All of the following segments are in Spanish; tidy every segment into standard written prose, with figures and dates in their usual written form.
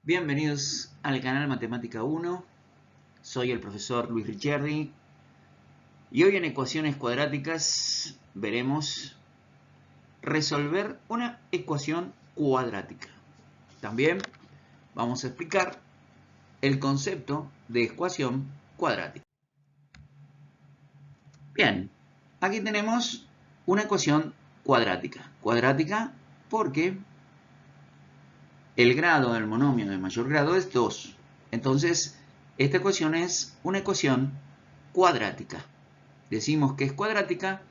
Bienvenidos al canal Matemática 1. Soy el profesor Luis Ricciardi y hoy en Ecuaciones Cuadráticas veremos resolver una ecuación cuadrática. También vamos a explicar el concepto de ecuación cuadrática. Bien, aquí tenemos una ecuación cuadrática. Cuadrática porque el grado del monomio de mayor grado es 2. Entonces, esta ecuación es una ecuación cuadrática. Decimos que es cuadrática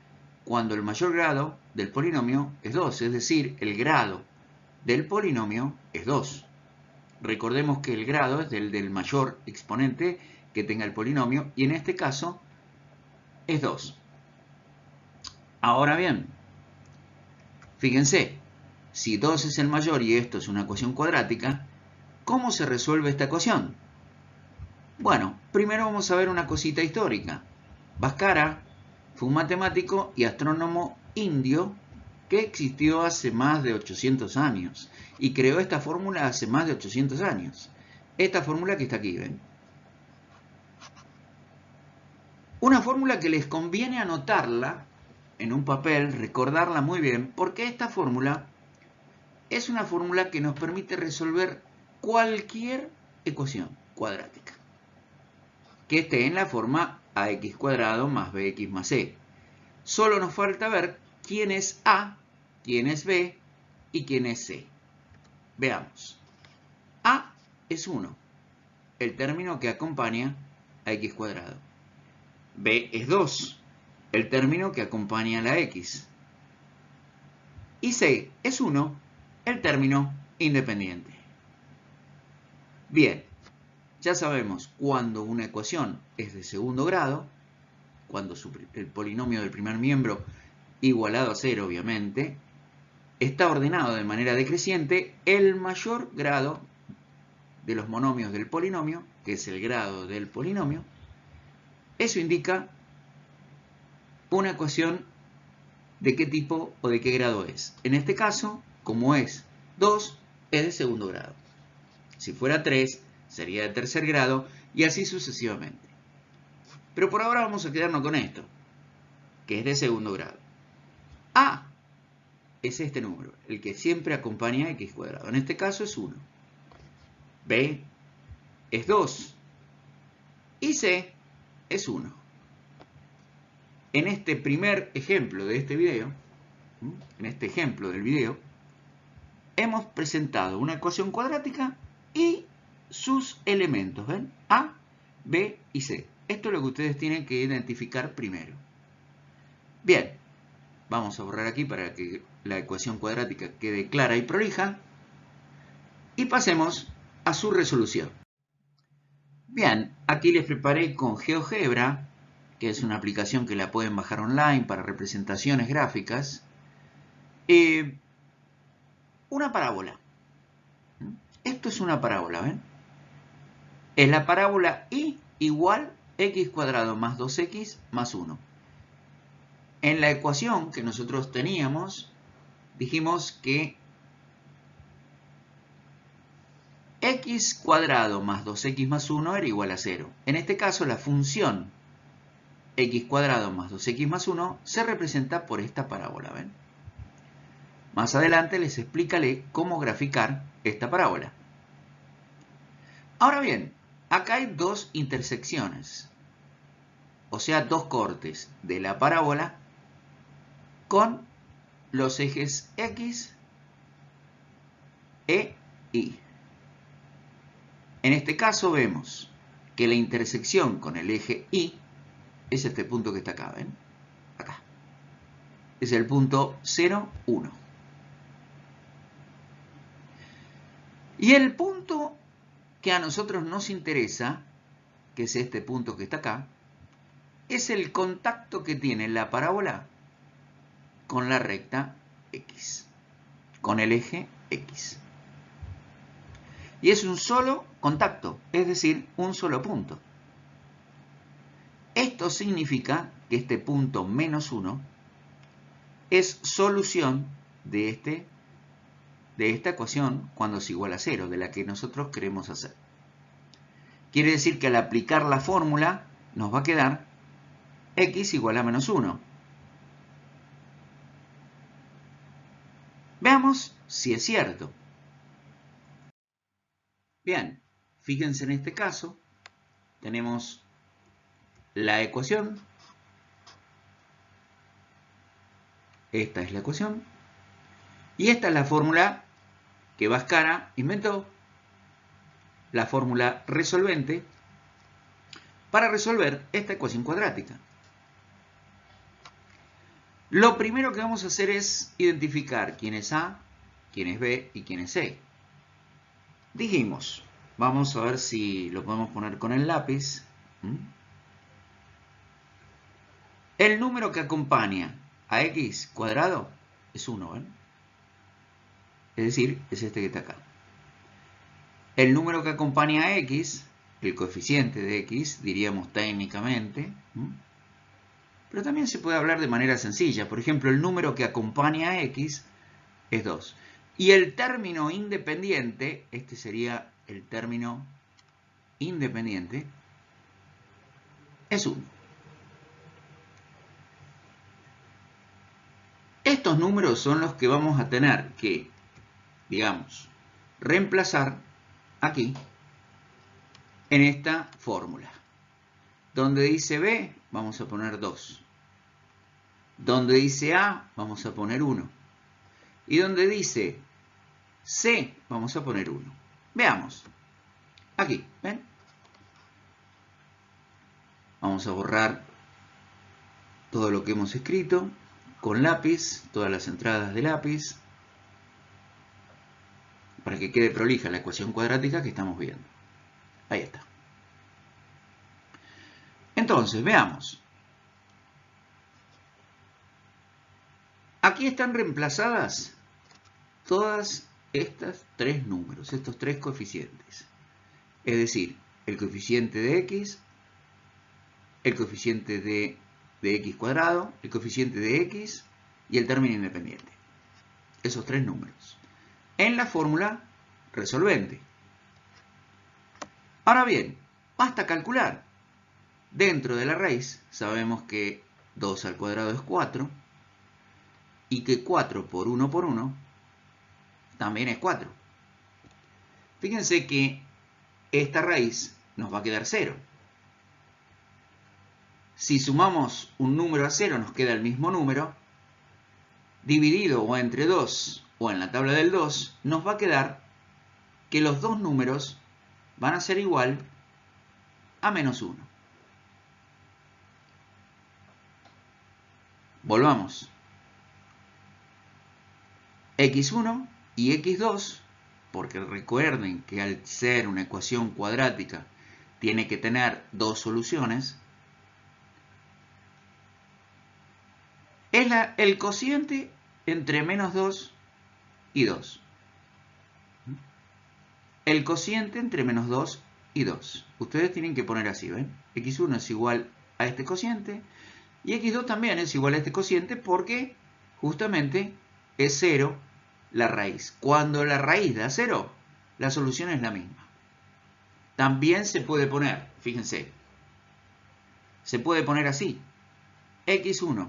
cuando el mayor grado del polinomio es 2, es decir, el grado del polinomio es 2. Recordemos que el grado es del mayor exponente que tenga el polinomio y en este caso es 2. Ahora bien, fíjense, si 2 es el mayor y esto es una ecuación cuadrática, ¿cómo se resuelve esta ecuación? Bueno, primero vamos a ver una cosita histórica. Bhaskara fue un matemático y astrónomo indio que existió hace más de 800 años y creó esta fórmula hace más de 800 años. Esta fórmula que está aquí, ¿ven? Una fórmula que les conviene anotarla en un papel, recordarla muy bien, porque esta fórmula es una fórmula que nos permite resolver cualquier ecuación cuadrática que esté en la forma ax cuadrado más bx más c. Solo nos falta ver quién es a, quién es b y quién es c. Veamos. A es 1, el término que acompaña a x cuadrado. B es 2, el término que acompaña a la x. Y c es 1, el término independiente. Bien, ya sabemos cuando una ecuación es de segundo grado, cuando el polinomio del primer miembro igualado a 0, obviamente, está ordenado de manera decreciente, el mayor grado de los monomios del polinomio, que es el grado del polinomio, eso indica una ecuación de qué tipo o de qué grado es. En este caso, como es 2, es de segundo grado. Si fuera 3, sería de tercer grado y así sucesivamente. Pero por ahora vamos a quedarnos con esto, que es de segundo grado. A es este número, el que siempre acompaña a x cuadrado. En este caso es 1. B es 2. Y C es 1. En este primer ejemplo de este video, en este ejemplo del video, hemos presentado una ecuación cuadrática y sus elementos, ¿ven? A, B y C. Esto es lo que ustedes tienen que identificar primero. Bien, vamos a borrar aquí para que la ecuación cuadrática quede clara y prolija. Y pasemos a su resolución. Bien, aquí les preparé con GeoGebra, que es una aplicación que la pueden bajar online para representaciones gráficas, una parábola. Esto es una parábola, ¿ven? Es la parábola y igual x cuadrado más 2x más 1. En la ecuación que nosotros teníamos, dijimos que x cuadrado más 2x más 1 era igual a 0. En este caso, la función x cuadrado más 2x más 1 se representa por esta parábola, ¿ven? Más adelante les explicaré cómo graficar esta parábola. Ahora bien, acá hay dos intersecciones, o sea, dos cortes de la parábola con los ejes x e y. En este caso vemos que la intersección con el eje y es este punto que está acá, ¿ven? Acá. Es el punto 0, 1. Y el punto que a nosotros nos interesa, que es este punto que está acá, es el contacto que tiene la parábola con la recta x, con el eje x. Y es un solo contacto, es decir, un solo punto. Esto significa que este punto menos 1 es solución de este de esta ecuación cuando es igual a 0, de la que nosotros queremos hacer. Quiere decir que al aplicar la fórmula nos va a quedar x igual a menos 1. Veamos si es cierto. Bien, fíjense en este caso, tenemos la ecuación. Esta es la ecuación. Y esta es la fórmula que Bhaskara inventó, la fórmula resolvente, para resolver esta ecuación cuadrática. Lo primero que vamos a hacer es identificar quién es A, quién es B y quién es C. Dijimos, vamos a ver si lo podemos poner con el lápiz. El número que acompaña a x cuadrado es 1, ¿ven? Es decir, es este que está acá. El número que acompaña a x, el coeficiente de x, diríamos técnicamente, pero también se puede hablar de manera sencilla. Por ejemplo, el número que acompaña a x es 2. Y el término independiente, este sería el término independiente, es 1. Estos números son los que vamos a tener que, digamos, reemplazar aquí en esta fórmula. Donde dice B, vamos a poner 2. Donde dice A, vamos a poner 1. Y donde dice C, vamos a poner 1. Veamos. Aquí, ¿ven? Vamos a borrar todo lo que hemos escrito con lápiz, todas las entradas de lápiz, para que quede prolija la ecuación cuadrática que estamos viendo. Ahí está. Entonces, veamos. Aquí están reemplazadas todas estas tres números, estos tres coeficientes. Es decir, el coeficiente de x, el coeficiente de x cuadrado, el coeficiente de x y el término independiente. Esos tres números. En la fórmula resolvente. Ahora bien, basta calcular. Dentro de la raíz sabemos que 2 al cuadrado es 4 y que 4 por 1 también es 4. Fíjense que esta raíz nos va a quedar 0. Si sumamos un número a 0 nos queda el mismo número. Dividido o entre 2 o en la tabla del 2 nos va a quedar que los dos números van a ser igual a menos 1. Volvamos. x1 y x2, porque recuerden que al ser una ecuación cuadrática tiene que tener dos soluciones, es el cociente entre menos 2 y 2. El cociente entre menos 2 y 2. Ustedes tienen que poner así, ¿ven? x1 es igual a este cociente y x2 también es igual a este cociente porque justamente es 0 la raíz. Cuando la raíz da 0, la solución es la misma. También se puede poner, fíjense, se puede poner así. x1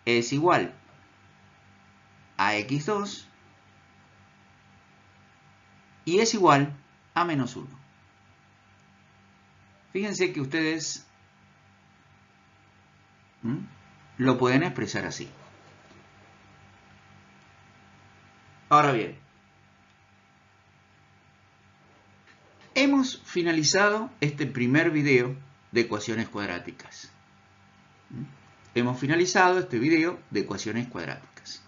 es igual a x2 y es igual a menos 1. Fíjense que ustedes lo pueden expresar así. Ahora bien, hemos finalizado este primer video de ecuaciones cuadráticas. Hemos finalizado este video de ecuaciones cuadráticas.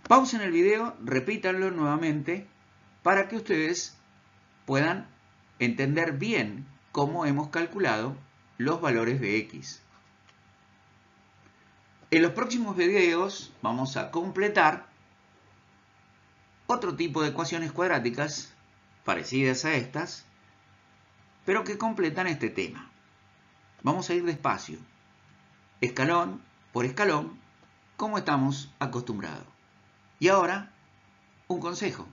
Pausen el video, repítanlo nuevamente para que ustedes puedan entender bien cómo hemos calculado los valores de x. En los próximos videos vamos a completar otro tipo de ecuaciones cuadráticas parecidas a estas, pero que completan este tema. Vamos a ir despacio, escalón por escalón, como estamos acostumbrados. Y ahora, un consejo.